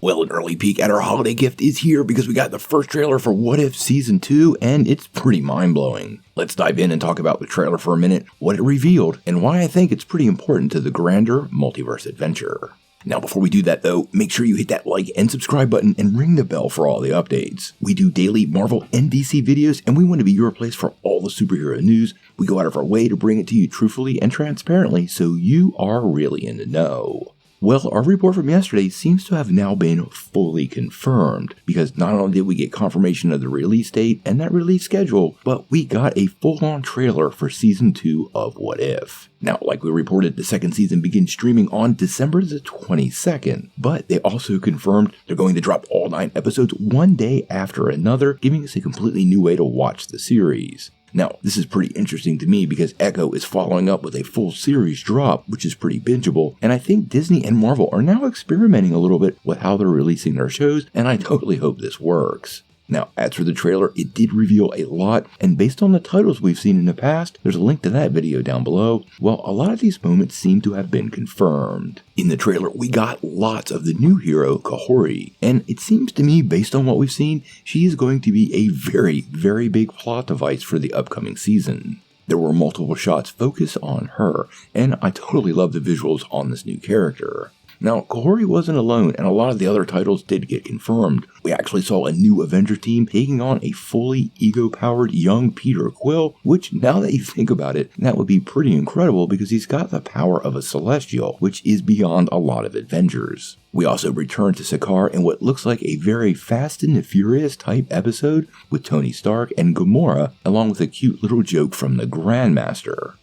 Well, an early peek at our holiday gift is here because we got the first trailer for What If Season 2, and it's pretty mind-blowing. Let's dive in and talk about the trailer for a minute, what it revealed, and why I think it's pretty important to the grander multiverse adventure. Now, before we do that though, make sure you hit that like and subscribe button and ring the bell for all the updates. We do daily Marvel and DC videos, and we want to be your place for all the superhero news. We go out of our way to bring it to you truthfully and transparently, so you are really in the know. Well, our report from yesterday seems to have now been fully confirmed, because not only did we get confirmation of the release date and that release schedule, but we got a full-on trailer for Season 2 of What If. Now, like we reported, the second season begins streaming on December the 22nd, but they also confirmed they're going to drop all 9 episodes one day after another, giving us a completely new way to watch the series. Now, this is pretty interesting to me because Echo is following up with a full series drop, which is pretty bingeable, and I think Disney and Marvel are now experimenting a little bit with how they're releasing their shows, and I totally hope this works. Now, as for the trailer, it did reveal a lot, and based on the titles we've seen in the past, there's a link to that video down below. Well, a lot of these moments seem to have been confirmed. In the trailer, we got lots of the new hero, Kahori, and it seems to me, based on what we've seen, she is going to be a very, very big plot device for the upcoming season. There were multiple shots focused on her, and I totally love the visuals on this new character. Now, Kahori wasn't alone, and a lot of the other titles did get confirmed. We actually saw a new Avengers team taking on a fully ego-powered young Peter Quill, which, now that you think about it, that would be pretty incredible because he's got the power of a Celestial, which is beyond a lot of Avengers. We also returned to Sakaar in what looks like a very Fast and the Furious type episode with Tony Stark and Gamora, along with a cute little joke from the Grandmaster.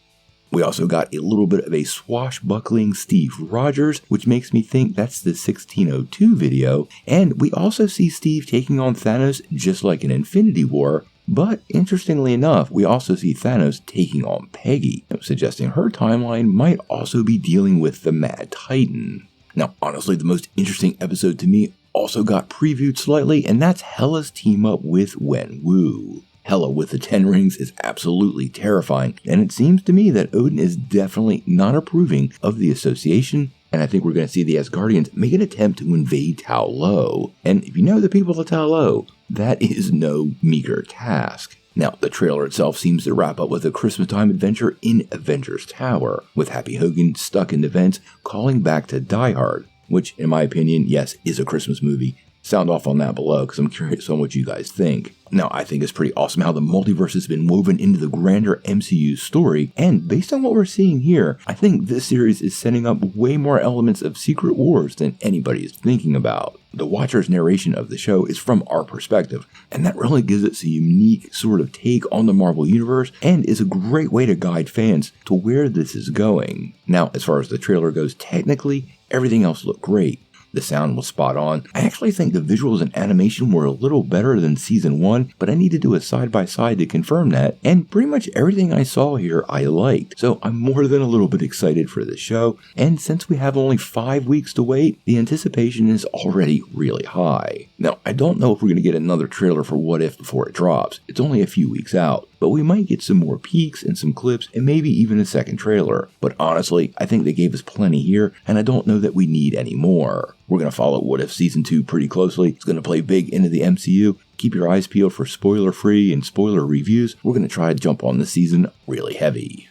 We also got a little bit of a swashbuckling Steve Rogers, which makes me think that's the 1602 video, and we also see Steve taking on Thanos just like in Infinity War, but interestingly enough, we also see Thanos taking on Peggy, suggesting her timeline might also be dealing with the Mad Titan. Now, honestly, the most interesting episode to me also got previewed slightly, and that's Hela's team up with Wenwu. Hela with the 10 rings is absolutely terrifying, and it seems to me that Odin is definitely not approving of the association, and I think we're going to see the Asgardians make an attempt to invade Ta Lo. And if you know the people of Ta Lo, that is no meager task. Now, the trailer itself seems to wrap up with a Christmas time adventure in Avengers Tower, with Happy Hogan stuck in the vents calling back to Die Hard, which, in my opinion, yes, is a Christmas movie. Sound off on that below because I'm curious on what you guys think. Now, I think it's pretty awesome how the multiverse has been woven into the grander MCU story, and based on what we're seeing here, I think this series is setting up way more elements of Secret Wars than anybody is thinking about. The Watcher's narration of the show is from our perspective, and that really gives it a unique sort of take on the Marvel Universe, and is a great way to guide fans to where this is going. Now, as far as the trailer goes, technically, everything else looked great. The sound was spot on. I actually think the visuals and animation were a little better than Season 1, but I need to do a side-by-side to confirm that, and pretty much everything I saw here I liked, so I'm more than a little bit excited for this show, and since we have only 5 weeks to wait, the anticipation is already really high. Now, I don't know if we're going to get another trailer for What If before it drops. It's only a few weeks out, but we might get some more peeks and some clips and maybe even a second trailer. But honestly, I think they gave us plenty here, and I don't know that we need any more. We're going to follow What If Season 2 pretty closely. It's going to play big into the MCU. Keep your eyes peeled for spoiler-free and spoiler reviews. We're going to try to jump on this season really heavy.